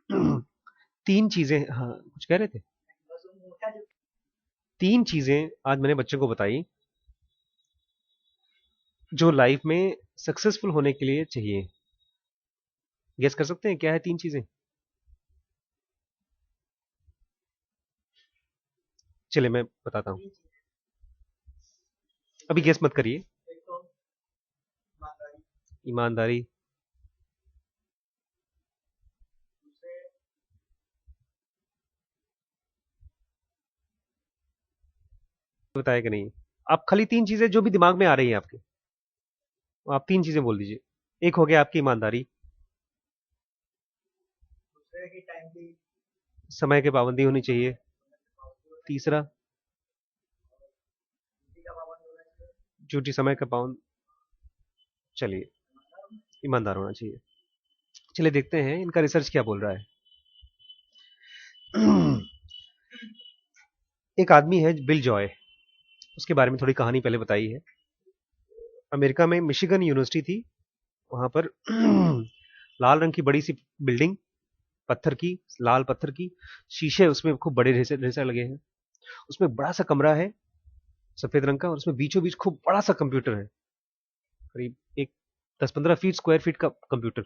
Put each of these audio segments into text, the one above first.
तीन चीजें, हाँ कुछ कह रहे थे। तीन चीजें आज मैंने बच्चों को बताई जो लाइफ में सक्सेसफुल होने के लिए चाहिए। गेस कर सकते हैं क्या है तीन चीजें? चलिए मैं बताता हूँ। अभी गेस मत करिए। ईमानदारी। बताया कि नहीं? आप खाली तीन चीजें जो भी दिमाग में आ रही है आपके, आप तीन चीजें बोल दीजिए। एक हो गया आपकी ईमानदारी, समय की पाबंदी होनी चाहिए, तीसरा ड्यूटी समय का पाबंद, चलिए ईमानदार होना चाहिए। चलिए देखते हैं इनका रिसर्च क्या बोल रहा है। एक आदमी है बिल जॉय, उसके बारे में थोड़ी कहानी पहले बताई है। अमेरिका में मिशिगन यूनिवर्सिटी थी, वहां पर लाल रंग की बड़ी सी बिल्डिंग, पत्थर की, लाल पत्थर की, शीशे उसमें खूब बड़े ढेर ढेर लगे हैं। उसमें बड़ा सा कमरा है सफेद रंग का, और उसमें बीचों बीच खूब बड़ा सा कंप्यूटर है, करीब एक 10-15 फीट स्क्वायर फीट का कंप्यूटर।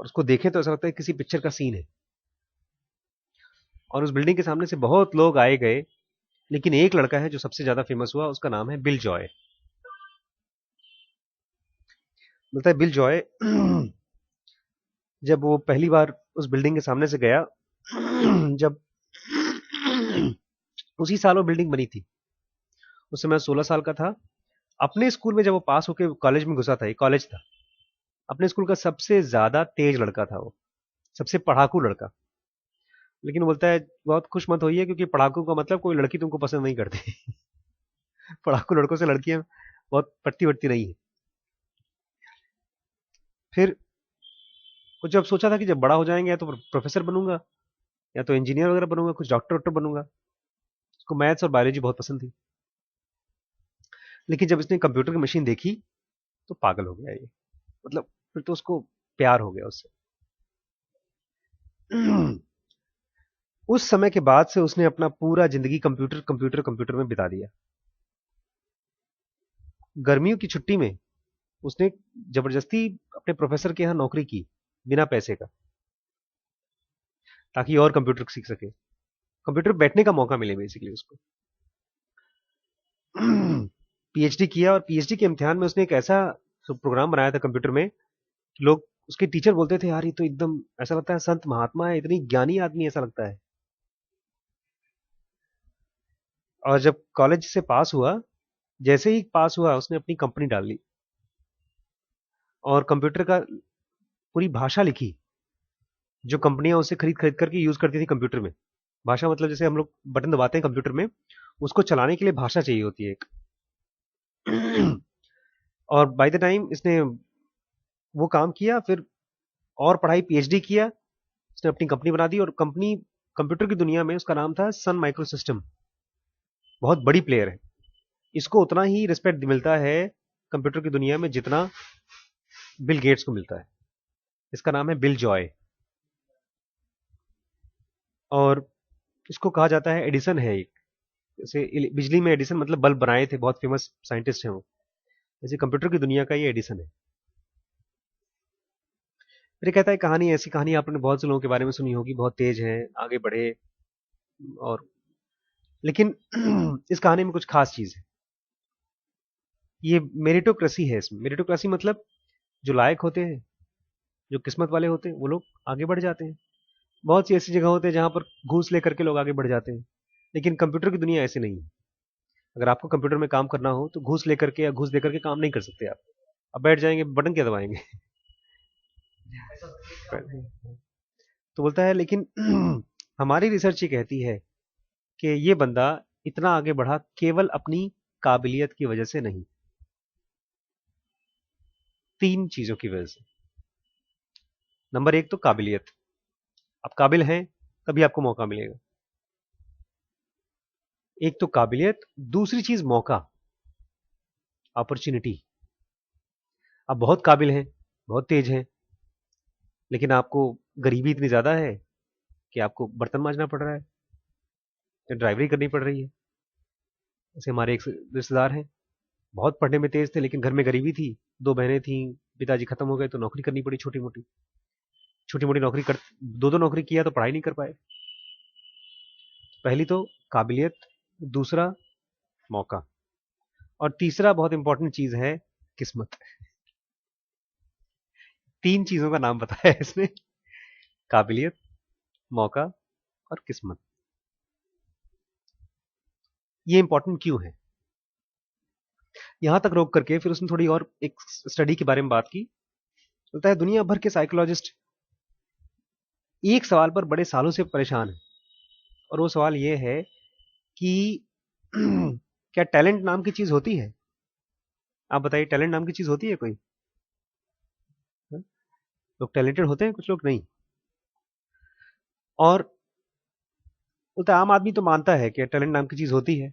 और उसको देखें तो ऐसा लगता है किसी पिक्चर का सीन है। और उस बिल्डिंग के सामने से बहुत लोग आए गए, लेकिन एक लड़का है जो सबसे ज्यादा फेमस हुआ, उसका नाम है बिल जॉय। बोलता है बिल जॉय जब वो पहली बार उस बिल्डिंग के सामने से गया, जब उसी साल वो बिल्डिंग बनी थी, उस समय 16 साल का था। अपने स्कूल में जब वो पास होकर कॉलेज में घुसा था, ये कॉलेज था, अपने स्कूल का सबसे ज्यादा तेज लड़का था वो, सबसे पढ़ाकू लड़का। लेकिन बोलता है बहुत खुश मत होइए, क्योंकि पढ़ाकू का मतलब कोई लड़की तुमको पसंद नहीं करती। पढ़ाकू लड़कों से लड़कियां बहुत पटती वटती नहीं है। फिर वो जब सोचा था कि जब बड़ा हो जाएंगे या तो प्रोफेसर बनूंगा, या तो इंजीनियर वगैरह बनूंगा, कुछ डॉक्टर वॉक्टर बनूंगा। उसको मैथ्स और बायोलॉजी बहुत पसंद थी। लेकिन जब इसने कंप्यूटर की मशीन देखी तो पागल हो गया ये, मतलब फिर तो उसको प्यार हो गया उससे। उस समय के बाद से उसने अपना पूरा जिंदगी कंप्यूटर कंप्यूटर कंप्यूटर में बिता दिया। गर्मियों की छुट्टी में उसने जबरदस्ती अपने प्रोफेसर के यहाँ नौकरी की, बिना पैसे का, ताकि और कंप्यूटर सीख सके, कंप्यूटर बैठने का मौका मिले बेसिकली उसको। पीएचडी किया, और पीएचडी के इम्तिहान में उसने एक ऐसा प्रोग्राम बनाया था कंप्यूटर में कि लोग, उसके टीचर बोलते थे यार ये तो एकदम ऐसा लगता है संत महात्मा है, इतनी ज्ञानी आदमी ऐसा लगता है। और जब कॉलेज से पास हुआ, जैसे ही पास हुआ उसने अपनी कंपनी डाल ली, और कंप्यूटर का पूरी भाषा लिखी जो कंपनियां उसे खरीद खरीद करके यूज करती थी कंप्यूटर में। भाषा मतलब जैसे हम लोग बटन दबाते हैं कंप्यूटर में, उसको चलाने के लिए भाषा चाहिए होती है एक। और बाय द टाइम इसने वो काम किया, फिर और पढ़ाई, पीएचडी किया, उसने अपनी कंपनी बना दी, और कंपनी कंप्यूटर की दुनिया में उसका नाम था सन माइक्रो सिस्टम, बहुत बड़ी प्लेयर है। इसको उतना ही रिस्पेक्ट मिलता है कंप्यूटर की दुनिया में जितना बिल गेट्स को मिलता है। इसका नाम है बिल जॉय। और इसको कहा जाता है एडिसन है एक, जैसे बिजली में एडिसन मतलब बल्ब बनाए थे, बहुत फेमस साइंटिस्ट हैं वो, जैसे कंप्यूटर की दुनिया का ये एडिसन है। फिर ये कहता है कहानी, ऐसी कहानी आपने बहुत से लोगों के बारे में सुनी होगी, बहुत तेज हैं, आगे बढ़े, और लेकिन इस कहानी में कुछ खास चीज है। ये मेरिटोक्रेसी है, इसमें मेरिटोक्रेसी मतलब जो लायक होते हैं, जो किस्मत वाले होते हैं, वो लोग आगे बढ़ जाते हैं। बहुत सी ऐसी जगह होते हैं जहां पर घूस लेकर के लोग आगे बढ़ जाते हैं, लेकिन कंप्यूटर की दुनिया ऐसी नहीं है। अगर आपको कंप्यूटर में काम करना हो तो घूस लेकर के या घूस देकर के काम नहीं कर सकते आप बैठ जाएंगे, बटन क्या दबाएंगे। तो बोलता है लेकिन हमारी रिसर्च ये कहती है कि ये बंदा इतना आगे बढ़ा केवल अपनी काबिलियत की वजह से नहीं, तीन चीजों की वजह से। नंबर एक तो काबिलियत, आप काबिल हैं तभी आपको मौका मिलेगा। एक तो काबिलियत, दूसरी चीज मौका, अपॉर्चुनिटी। आप बहुत काबिल हैं, बहुत तेज हैं, लेकिन आपको गरीबी इतनी ज़्यादा है कि आपको बर्तन मांजना पड़ रहा है या ड्राइवरी करनी पड़ रही है। जैसे हमारे एक रिश्तेदार हैं, बहुत पढ़ने में तेज थे लेकिन घर में गरीबी थी, दो बहनें थीं, पिताजी खत्म हो गए तो नौकरी करनी पड़ी, छोटी मोटी नौकरी कर, दो दो नौकरी किया तो पढ़ाई नहीं कर पाए। पहली तो काबिलियत, दूसरा मौका, और तीसरा बहुत इंपॉर्टेंट चीज है किस्मत। तीन चीजों का नाम बताया है इसने, काबिलियत, मौका और किस्मत। ये इंपॉर्टेंट क्यों है? यहां तक रोक करके फिर उसने थोड़ी और एक स्टडी के बारे में बात की। बोलता है दुनिया भर के साइकोलॉजिस्ट एक सवाल पर बड़े सालों से परेशान है, और वो सवाल ये है कि क्या टैलेंट नाम की चीज होती है? आप बताइए, टैलेंट नाम की चीज होती है कोई? हाँ? लोग टैलेंटेड होते हैं, कुछ लोग नहीं। और बोलता है आम आदमी तो मानता है कि टैलेंट नाम की चीज होती है,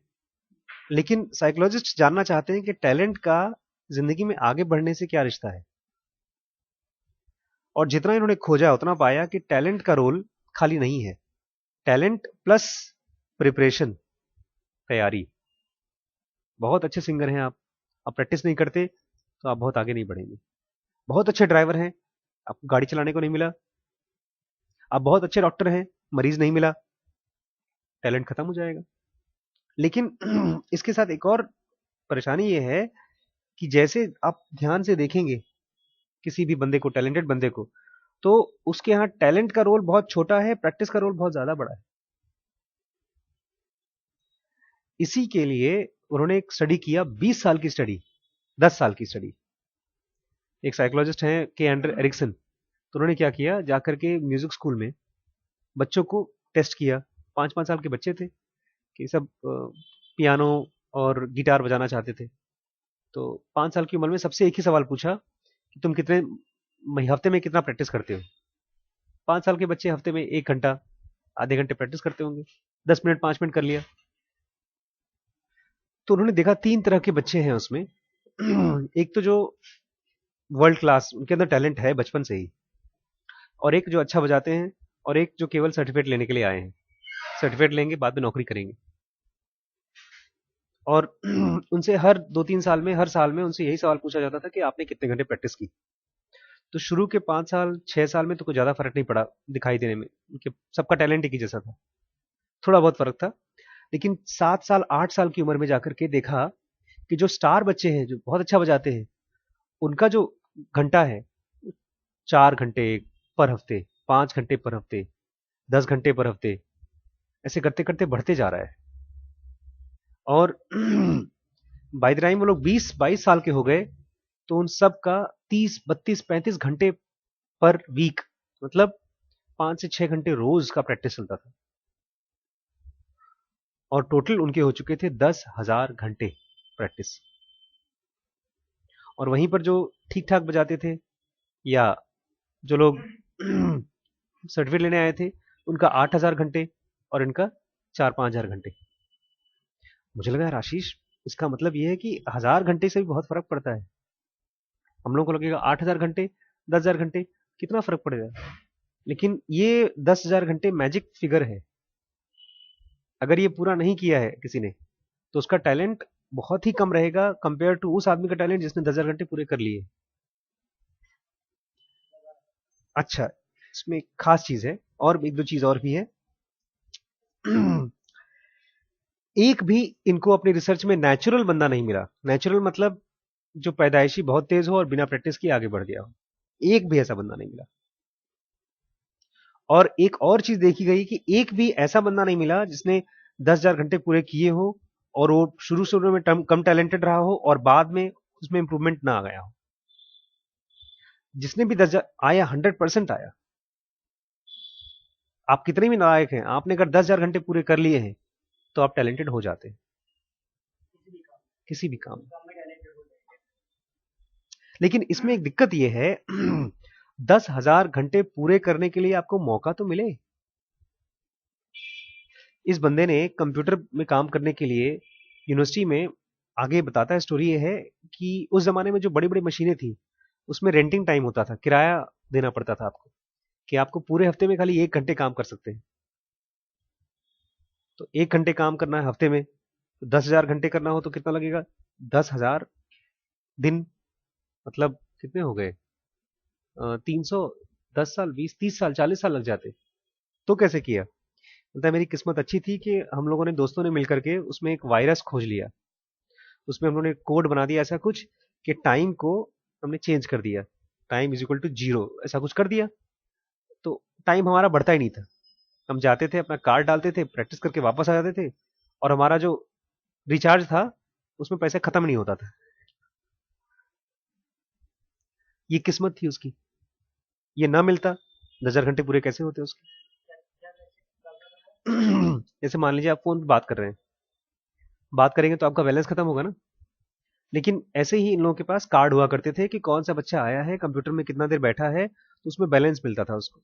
लेकिन साइकोलॉजिस्ट जानना चाहते हैं कि टैलेंट का जिंदगी में आगे बढ़ने से क्या रिश्ता है। और जितना इन्होंने खोजा उतना पाया कि टैलेंट का रोल खाली नहीं है। टैलेंट प्लस प्रिपरेशन, तैयारी। बहुत अच्छे सिंगर हैं आप प्रैक्टिस नहीं करते तो आप बहुत आगे नहीं बढ़ेंगे। बहुत अच्छे ड्राइवर हैं, आपको गाड़ी चलाने को नहीं मिला। आप बहुत अच्छे डॉक्टर हैं, मरीज नहीं मिला, टैलेंट खत्म हो जाएगा। लेकिन इसके साथ एक और परेशानी ये है कि जैसे आप ध्यान से देखेंगे किसी भी बंदे को, टैलेंटेड बंदे को, तो उसके यहाँ टैलेंट का रोल बहुत छोटा है, प्रैक्टिस का रोल बहुत ज्यादा बड़ा है। इसी के लिए उन्होंने एक स्टडी किया, 20 साल की स्टडी, 10 साल की स्टडी। एक साइकोलॉजिस्ट हैं के एंडर एरिक्सन, तो उन्होंने क्या किया, जाकर के म्यूजिक स्कूल में बच्चों को टेस्ट किया। 5-5 साल के बच्चे थे कि सब पियानो और गिटार बजाना चाहते थे। तो 5 साल की उम्र में सबसे एक ही सवाल पूछा कि तुम कितने हफ्ते में कितना प्रैक्टिस करते हो? 5 साल के बच्चे हफ्ते में 1 घंटा, आधे घंटे प्रैक्टिस करते होंगे, 10 मिनट 5 मिनट कर लिया। तो उन्होंने देखा 3 तरह के बच्चे हैं उसमें। एक तो जो वर्ल्ड क्लास, उनके अंदर टैलेंट है बचपन से ही, और एक जो अच्छा बजाते हैं, और एक जो केवल सर्टिफिकेट लेने के लिए आए हैं। सर्टिफिकेट लेंगे, बाद में नौकरी करेंगे। और उनसे हर 2-3 साल में, हर साल में उनसे यही सवाल पूछा जाता था कि आपने कितने घंटे प्रैक्टिस की। तो शुरू के 5 साल 6 साल में तो कोई ज्यादा फर्क नहीं पड़ा दिखाई देने में, उनके सबका टैलेंट एक ही जैसा था, थोड़ा बहुत फर्क था। लेकिन 7 साल 8 साल की उम्र में जाकर के देखा कि जो स्टार बच्चे हैं, जो बहुत अच्छा बजाते हैं, उनका जो घंटा है, 4 घंटे पर हफ्ते, 5 घंटे पर हफ्ते, 10 घंटे पर हफ्ते, ऐसे करते करते बढ़ते जा रहा है। और बाय द टाइम वो लोग 20-22 साल के हो गए तो उन सब का 30-32-35 घंटे पर वीक, मतलब 5 से 6 घंटे रोज का प्रैक्टिस चलता था। और टोटल उनके हो चुके थे 10,000 घंटे प्रैक्टिस। और वहीं पर जो ठीक ठाक बजाते थे, या जो लोग सर्टिफिकेट लेने आए थे, उनका 8,000 घंटे और इनका 4-5 हजार घंटे। मुझे लगा यार आशीष, इसका मतलब यह है कि 1000 घंटे से भी बहुत फर्क पड़ता है। हम लोगों को लगेगा 8,000 घंटे, 10,000 घंटे, कितना फर्क पड़ेगा। लेकिन ये 10,000 घंटे मैजिक फिगर है। अगर ये पूरा नहीं किया है किसी ने, तो उसका टैलेंट बहुत ही कम रहेगा कंपेयर टू उस आदमी का टैलेंट जिसने 10,000 घंटे पूरे कर लिए। अच्छा, इसमें एक खास चीज है, और एक दो चीज और भी है। एक भी इनको अपनी रिसर्च में नेचुरल बंदा नहीं मिला। नेचुरल मतलब जो पैदाइशी बहुत तेज हो और बिना प्रैक्टिस किए आगे बढ़ गया हो, एक भी ऐसा बंदा नहीं मिला। और एक और चीज देखी गई कि एक भी ऐसा बंदा नहीं मिला जिसने 10,000 घंटे पूरे किए हो और वो शुरू शुरू में कम टैलेंटेड रहा हो और बाद में उसमें इंप्रूवमेंट ना आ गया हो। जिसने भी 10,000 आया, 100% आया। आप कितने भी नालायक हैं, आपने अगर 10,000 घंटे पूरे कर लिए हैं तो आप टैलेंटेड हो जाते हैं किसी भी काम में। लेकिन इसमें एक दिक्कत यह है, 10,000 घंटे पूरे करने के लिए आपको मौका तो मिले। इस बंदे ने कंप्यूटर में काम करने के लिए यूनिवर्सिटी में, आगे बताता है स्टोरी ये है कि उस जमाने में जो बड़ी बड़ी मशीनें थी उसमें रेंटिंग टाइम होता था, किराया देना पड़ता था आपको। कि आपको पूरे हफ्ते में खाली 1 घंटे काम कर सकते हैं। तो 1 घंटे काम करना है हफ्ते में, तो 10,000 घंटे करना हो तो कितना लगेगा? 10,000 दिन, मतलब कितने हो गए? 300, 10 साल, 20, 30 साल, 40 साल लग जाते। तो कैसे किया? मतलब मेरी किस्मत अच्छी थी कि हम लोगों ने, दोस्तों ने मिलकर के उसमें एक वायरस खोज लिया। उसमें हम लोगों ने कोड बना दिया ऐसा कुछ कि टाइम को हमने चेंज कर दिया, टाइम इज इक्वल टू 0, ऐसा कुछ कर दिया। तो टाइम हमारा बढ़ता ही नहीं था। हम जाते थे, अपना कार्ड डालते थे, प्रैक्टिस करके वापस आ जाते थे, और हमारा जो रिचार्ज था उसमें पैसे खत्म नहीं होता था। ये किस्मत थी उसकी। ये ना मिलता, 10,000 घंटे पूरे कैसे होते उसके? जैसे मान लीजिए आप फोन पे बात कर रहे हैं, बात करेंगे तो आपका बैलेंस खत्म होगा ना। लेकिन ऐसे ही इन लोगों के पास कार्ड हुआ करते थे कि कौन सा बच्चा आया है, कंप्यूटर में कितना देर बैठा है, तो उसमें बैलेंस मिलता था उसको,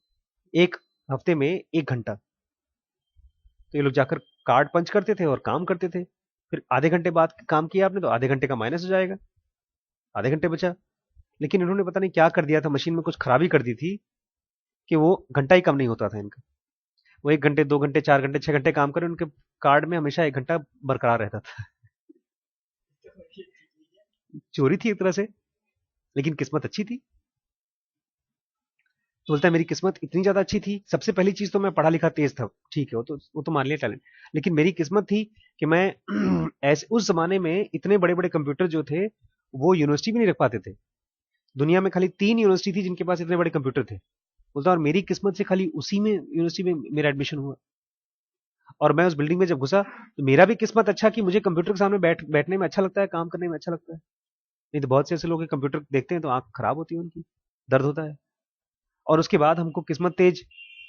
एक हफ्ते में 1 घंटा। तो ये लोग जाकर कार्ड पंच करते थे और काम करते थे। फिर आधे घंटे बाद काम किया आपने तो आधे घंटे का माइनस हो जाएगा, आधे घंटे बचा। लेकिन इन्होंने पता नहीं क्या कर दिया था, मशीन में कुछ खराबी कर दी थी कि वो घंटा ही कम नहीं होता था इनका। वो 1 घंटे, 2 घंटे, 4 घंटे, 6 घंटे काम करें, उनके कार्ड में हमेशा 1 घंटा बरकरार रहता था। चोरी थी एक तरह से, लेकिन किस्मत अच्छी थी। तो बोलता है मेरी किस्मत इतनी ज्यादा अच्छी थी। सबसे पहली चीज तो मैं पढ़ा लिखा तेज था, ठीक है, वो तो मान लिया टैलेंट। लेकिन मेरी किस्मत थी कि मैं ऐसे उस जमाने में इतने बड़े बड़े कंप्यूटर जो थे वो यूनिवर्सिटी भी नहीं रख पाते थे। दुनिया में खाली 3 यूनिवर्सिटी थी जिनके पास इतने बड़े कंप्यूटर थे। बोलता और मेरी किस्मत से खाली उसी में यूनिवर्सिटी में मेरा एडमिशन हुआ। और मैं उस बिल्डिंग में जब घुसा तो मेरा भी किस्मत अच्छा कि मुझे कंप्यूटर के सामने बैठने में अच्छा लगता है, काम करने में अच्छा लगता है। नहीं तो बहुत से ऐसे लोग हैं, कंप्यूटर देखते हैं तो आंख खराब होती है उनकी, दर्द होता है। और उसके बाद हमको किस्मत तेज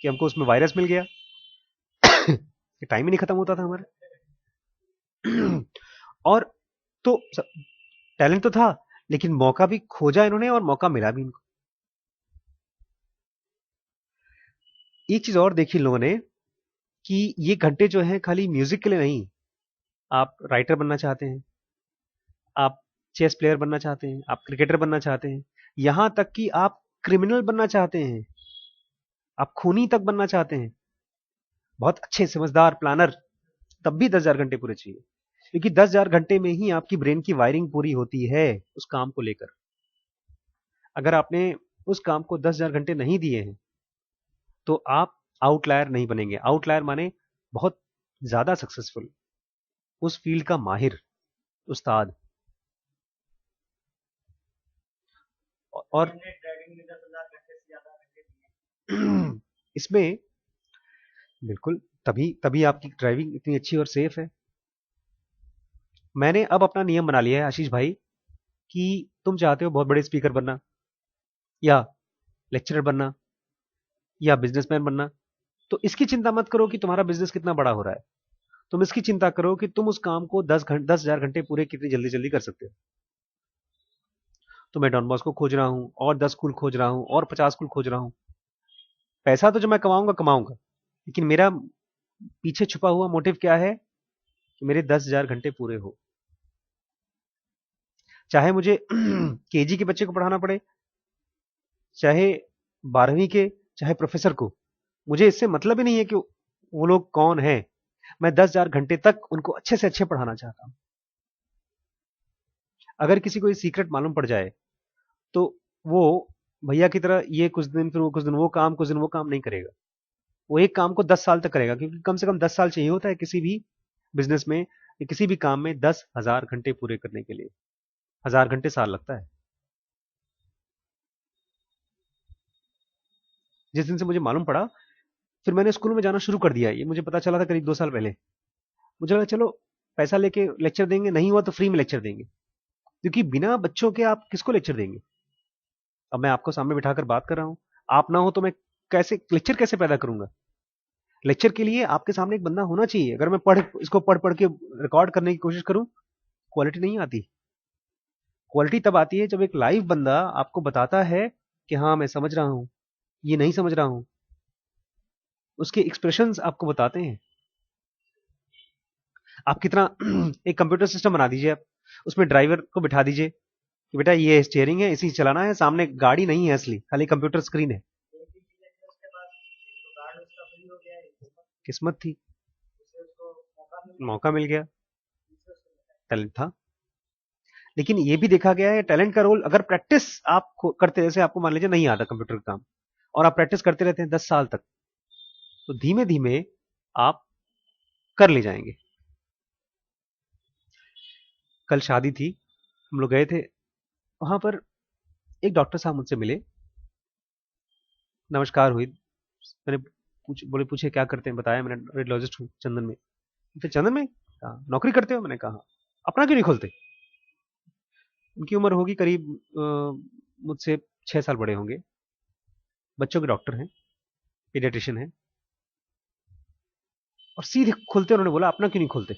कि हमको उसमें वायरस मिल गया कि टाइम ही नहीं खत्म होता था हमारा। और तो टैलेंट तो था, लेकिन मौका भी खोजा इन्होंने और मौका मिला भी इनको। एक चीज और देखी इन लोगों ने कि ये घंटे जो हैं खाली म्यूजिक के लिए नहीं। आप राइटर बनना चाहते हैं, आप चेस प्लेयर बनना चाहते हैं, आप क्रिकेटर बनना चाहते हैं, यहां तक कि आप क्रिमिनल बनना चाहते हैं, आप खूनी तक बनना चाहते हैं, बहुत अच्छे समझदार प्लानर, तब भी 10,000 घंटे पूरे चाहिए। क्योंकि 10,000 घंटे में ही आपकी ब्रेन की वायरिंग पूरी होती है उस काम को लेकर। अगर आपने उस काम को 10,000 घंटे नहीं दिए हैं तो आप आउटलायर नहीं बनेंगे। आउटलायर माने बहुत ज्यादा सक्सेसफुल, उस फील्ड का माहिर, उस्ताद। और इसमें बिल्कुल, तभी तभी आपकी ड्राइविंग इतनी अच्छी और सेफ है। मैंने अब अपना नियम बना लिया है आशीष भाई कि तुम चाहते हो बहुत बड़े स्पीकर बनना, या लेक्चरर बनना, या बिजनेसमैन बनना, तो इसकी चिंता मत करो कि तुम्हारा बिजनेस कितना बड़ा हो रहा है। तुम इसकी चिंता करो कि तुम उस काम को 10,000 घंटे पूरे कितनी जल्दी जल्दी कर सकते हो। तो मैं डॉन बॉस्को खोज रहा हूँ, और 10 स्कूल खोज रहा हूँ, और 50 स्कूल खोज रहा हूँ। पैसा तो जो मैं कमाऊंगा कमाऊंगा, लेकिन मेरा पीछे छुपा हुआ मोटिव क्या है कि मेरे 10,000 घंटे पूरे हो। चाहे मुझे केजी के बच्चे को पढ़ाना पड़े, चाहे 12वीं के, चाहे प्रोफेसर को, मुझे इससे मतलब ही नहीं है कि वो लोग कौन है। मैं 10,000 घंटे तक उनको अच्छे से अच्छे पढ़ाना चाहता हूं। अगर किसी को ये सीक्रेट मालूम पड़ जाए तो वो भैया की तरह ये कुछ दिन, फिर वो कुछ दिन वो काम, कुछ दिन वो काम नहीं करेगा। वो एक काम को 10 साल तक करेगा, क्योंकि कम से कम 10 साल चाहिए होता है किसी भी बिजनेस में या किसी भी काम में 10,000 घंटे पूरे करने के लिए। 1,000 घंटे साल लगता है। जिस दिन से मुझे मालूम पड़ा, फिर मैंने स्कूल में जाना शुरू कर दिया। ये मुझे पता चला था करीब 2 साल पहले। मुझे लगा चलो पैसा लेके लेक्चर देंगे, नहीं हुआ तो फ्री में लेक्चर देंगे, क्योंकि बिना बच्चों के आप किसको लेक्चर देंगे। अब मैं आपको सामने बिठाकर बात कर रहा हूं, आप ना हो तो मैं कैसे लेक्चर कैसे पैदा करूंगा। लेक्चर के लिए आपके सामने एक बंदा होना चाहिए। अगर मैं इसको पढ़ पढ़ के रिकॉर्ड करने की कोशिश करूं, क्वालिटी नहीं आती। क्वालिटी तब आती है जब एक लाइव बंदा आपको बताता है कि हाँ मैं समझ रहा हूं, ये नहीं समझ रहा हूं। उसके एक्सप्रेशंस आपको बताते हैं। आप कितना एक कंप्यूटर सिस्टम बना दीजिए, आप उसमें ड्राइवर को बिठा दीजिए कि बेटा ये स्टीयरिंग है, इसी से चलाना है, सामने गाड़ी नहीं है असली, खाली कंप्यूटर स्क्रीन है। किस्मत थी, मौका मिल गया, टैलेंट था। लेकिन ये भी देखा गया है टैलेंट का रोल, अगर प्रैक्टिस आप करते, जैसे आपको मान लीजिए नहीं आता कंप्यूटर का काम और आप प्रैक्टिस करते रहते हैं 10 साल तक, तो धीमे धीमे आप कर ले जाएंगे। कल शादी थी, हम लोग गए थे, वहां पर एक डॉक्टर साहब मुझसे मिले, नमस्कार हुई, मैंने बोले पूछे क्या करते हैं, बताया मैंने रेडियोलॉजिस्ट हूँ चंदन में। तो चंदन में कहा नौकरी करते हो, मैंने कहा अपना क्यों नहीं खोलते। उनकी उम्र होगी करीब मुझसे 6 साल बड़े होंगे, बच्चों के डॉक्टर हैं, पीडियाट्रिशियन हैं, और सीधे खोलते उन्होंने बोला अपना क्यों नहीं खोलते।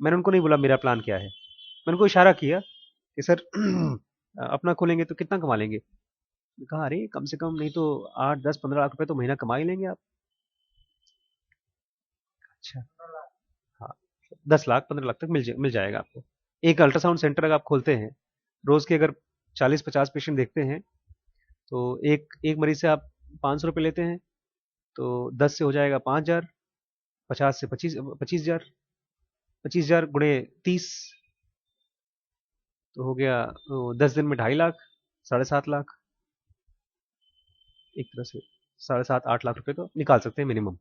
मैंने उनको नहीं बोला मेरा प्लान क्या है, मैंने उनको इशारा किया कि सर अपना खोलेंगे तो कितना कमा लेंगे। कहा अरे कम से कम नहीं तो 8 10 15 लाख रुपए तो महीना कमा ही लेंगे आप। अच्छा, हाँ, 10 लाख 15 लाख तक मिल जाएगा आपको। एक अल्ट्रासाउंड सेंटर अगर आप खोलते हैं, रोज के अगर 40 50 पेशेंट देखते हैं, तो एक एक मरीज से आप 500 रुपये लेते हैं, तो 10 से हो जाएगा 5,000, 50 से 25,000, 25,000 गुणे 30, तो हो गया 10 दिन में 2.5 लाख, 7.5 लाख, एक तरह से 7.5 8 लाख रुपए तो निकाल सकते हैं मिनिमम।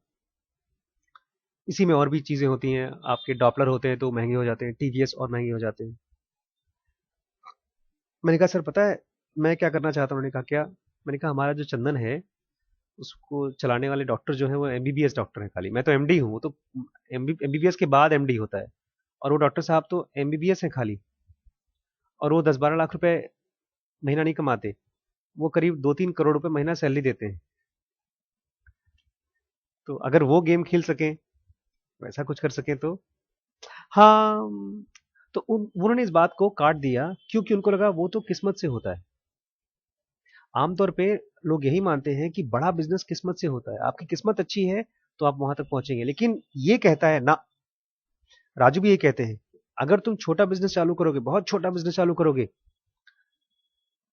इसी में और भी चीजें होती हैं, आपके डॉपलर होते हैं तो महंगे हो जाते हैं, टीवीएस और महंगे हो जाते हैं। मैंने कहा सर पता है मैं क्या करना चाहता हूँ, उन्होंने कहा क्या। मैंने कहा हमारा जो चंदन है उसको चलाने वाले डॉक्टर जो है वो एमबीबीएस डॉक्टर है, खाली मैं तो एमडी हूँ, वो तो एमबीबीएस के बाद एमडी होता है, और वो डॉक्टर साहब तो एमबीबीएस है खाली, और वो 10 12 लाख रुपए महीना नहीं कमाते, वो करीब 2 3 करोड़ रुपए महीना सैलरी देते हैं। तो अगर वो गेम खेल सकें, वैसा कुछ कर सकें तो हाँ, तो उन्होंने इस बात को काट दिया क्योंकि उनको लगा वो तो किस्मत से होता है। आमतौर पे लोग यही मानते हैं कि बड़ा बिजनेस किस्मत से होता है, आपकी किस्मत अच्छी है तो आप वहां तक पहुंचेंगे। लेकिन ये कहता है ना, राजू भी ये कहते हैं, अगर तुम छोटा बिजनेस चालू करोगे, बहुत छोटा बिजनेस चालू करोगे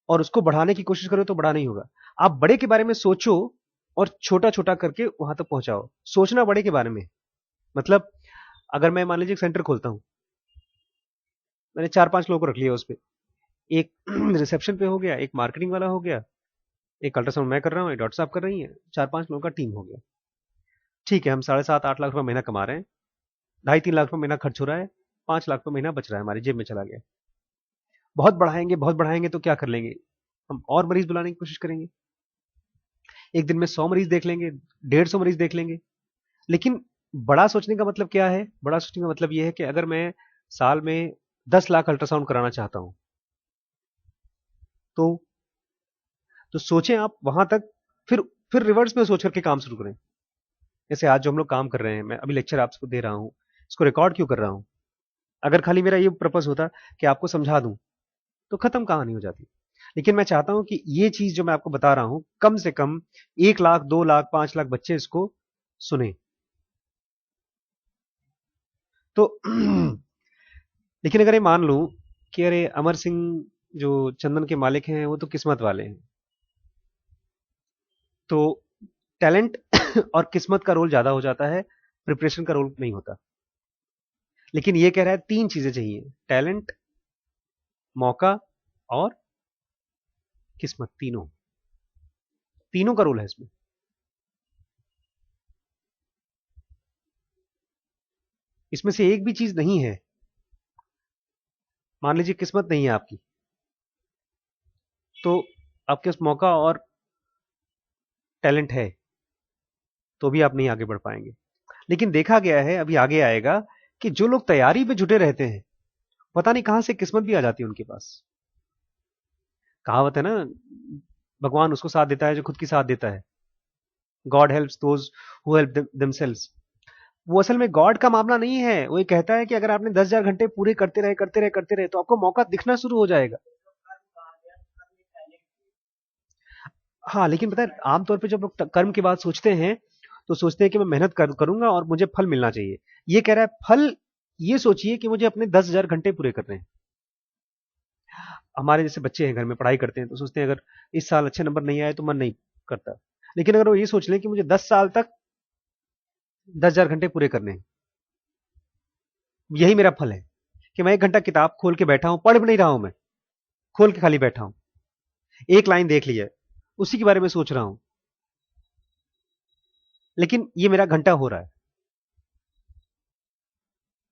और उसको बढ़ाने की कोशिश करो तो बड़ा नहीं होगा। आप बड़े के बारे में सोचो और छोटा छोटा करके वहां तक पहुंचाओ। सोचना बड़े के बारे में, मतलब अगर मैं मान लीजिए एक सेंटर खोलता हूं, मैंने 4 5 लोगों को रख लिया उस पर, एक रिसेप्शन पे हो गया, एक मार्केटिंग वाला हो गया, एक अल्ट्रासाउंड मैं कर रहा हूँ, एक डॉक्टर साहब कर रही है, 4 5 लोगों का टीम हो गया। ठीक है, हम 7.5 8 लाख रुपए महीना कमा रहे हैं, 2.5 3 लाख रुपए महीना खर्च हो रहा है, 5 लाख रुपए महीना बच रहा है, हमारी जेब में चला गया। बहुत बढ़ाएंगे तो क्या कर लेंगे, हम और मरीज बुलाने की कोशिश करेंगे, एक दिन में 100 मरीज देख लेंगे, 150 मरीज देख लेंगे। लेकिन बड़ा सोचने का मतलब क्या है, बड़ा सोचने का मतलब यह है कि अगर मैं साल में 10 लाख अल्ट्रासाउंड कराना चाहता हूं, तो सोचें आप वहां तक, फिर रिवर्स में सोच करके काम शुरू करें। जैसे आज जो हम लोग काम कर रहे हैं, मैं अभी लेक्चर आपको दे रहा हूं, इसको रिकॉर्ड क्यों कर रहा हूं। अगर खाली मेरा ये पर्पस होता कि आपको समझा दूं तो खत्म कहानी हो जाती। लेकिन मैं चाहता हूं कि ये चीज जो मैं आपको बता रहा हूं, कम से कम 1 लाख 2 लाख 5 लाख बच्चे इसको सुने। तो लेकिन अगर ये मान लूं कि अरे अमर सिंह जो चंदन के मालिक हैं वो तो किस्मत वाले हैं, तो टैलेंट और किस्मत का रोल ज्यादा हो जाता है, प्रिपरेशन का रोल नहीं होता। लेकिन ये कह रहा है 3 चीजें चाहिए, टैलेंट, मौका और किस्मत, तीनों, तीनों का रोल है इसमें। इसमें से एक भी चीज नहीं है, मान लीजिए किस्मत नहीं है आपकी, तो आपके पास मौका और टैलेंट है तो भी आप नहीं आगे बढ़ पाएंगे। लेकिन देखा गया है, अभी आगे आएगा, कि जो लोग तैयारी में जुटे रहते हैं, पता नहीं कहां से किस्मत भी आ जाती है उनके पास। कहावत है ना, भगवान उसको साथ देता है जो खुद की साथ देता है, God helps those who help themselves. वो असल में गॉड का मामला नहीं है, वो ये कहता है कि अगर आपने 10,000 घंटे पूरे करते रहे तो आपको मौका दिखना शुरू हो जाएगा। हाँ, लेकिन पता है आमतौर पे जब लोग कर्म की बात सोचते हैं तो सोचते हैं कि मैं मेहनत करूंगा और मुझे फल मिलना चाहिए। ये कह रहा है फल, ये सोचिए कि मुझे अपने 10,000 घंटे पूरे करने हैं। हमारे जैसे बच्चे हैं घर में पढ़ाई करते हैं तो सोचते हैं अगर इस साल अच्छे नंबर नहीं आए तो मन नहीं करता, लेकिन अगर वो ये सोच लें कि मुझे 10 साल तक 10,000 घंटे पूरे करने हैं, यही मेरा फल है कि मैं 1 घंटा किताब खोल के बैठा हूं, पढ़ भी नहीं रहा हूं, मैं खोल के खाली बैठा हूं, एक लाइन देख लिया, उसी के बारे में सोच रहा हूं, लेकिन ये मेरा घंटा हो रहा है।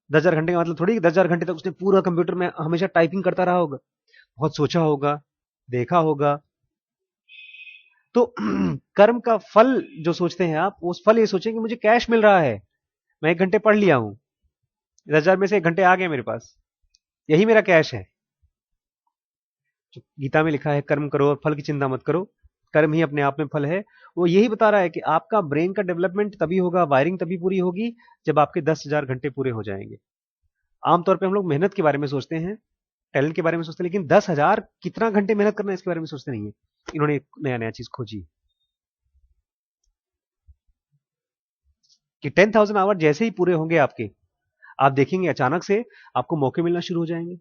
10,000 घंटे का मतलब थोड़ी कि 10,000 घंटे तक उसने पूरा कंप्यूटर में हमेशा टाइपिंग करता रहा होगा, बहुत सोचा होगा, देखा होगा। तो कर्म का फल जो सोचते हैं आप, उस फल ये सोचें कि मुझे कैश मिल रहा है, मैं 1 घंटे पढ़ लिया हूं, 10,000 में से 1 घंटे आ गए मेरे पास, यही मेरा कैश है। जो गीता में लिखा है कर्म करो और फल की चिंता मत करो, कर्म ही अपने आप में फल है, वो यही बता रहा है कि आपका ब्रेन का डेवलपमेंट तभी होगा, वायरिंग तभी पूरी होगी जब आपके 10,000 घंटे पूरे हो जाएंगे। आमतौर पे हम लोग मेहनत के बारे में सोचते हैं, टैलेंट के बारे में सोचते हैं, लेकिन 10,000 कितना घंटे मेहनत करना है इसके बारे में सोचते नहीं है। इन्होंने एक नया नया चीज खोजी कि 10,000 आवर जैसे ही पूरे होंगे आपके, आप देखेंगे अचानक से आपको मौके मिलना शुरू हो जाएंगे।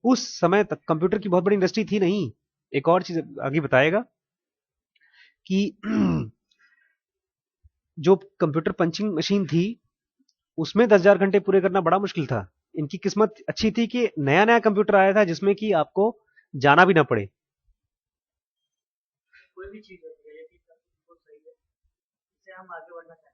उस समय तक कंप्यूटर की बहुत बड़ी इंडस्ट्री थी नहीं। एक और चीज आगे बताएगा कि जो कंप्यूटर पंचिंग मशीन थी उसमें 10,000 घंटे पूरे करना बड़ा मुश्किल था। इनकी किस्मत अच्छी थी कि नया नया कंप्यूटर आया था जिसमें कि आपको जाना भी ना पड़े। कोई भी चीज होती है, ये चीज बिल्कुल सही है, इससे हम आगे बढ़ना चाहिए।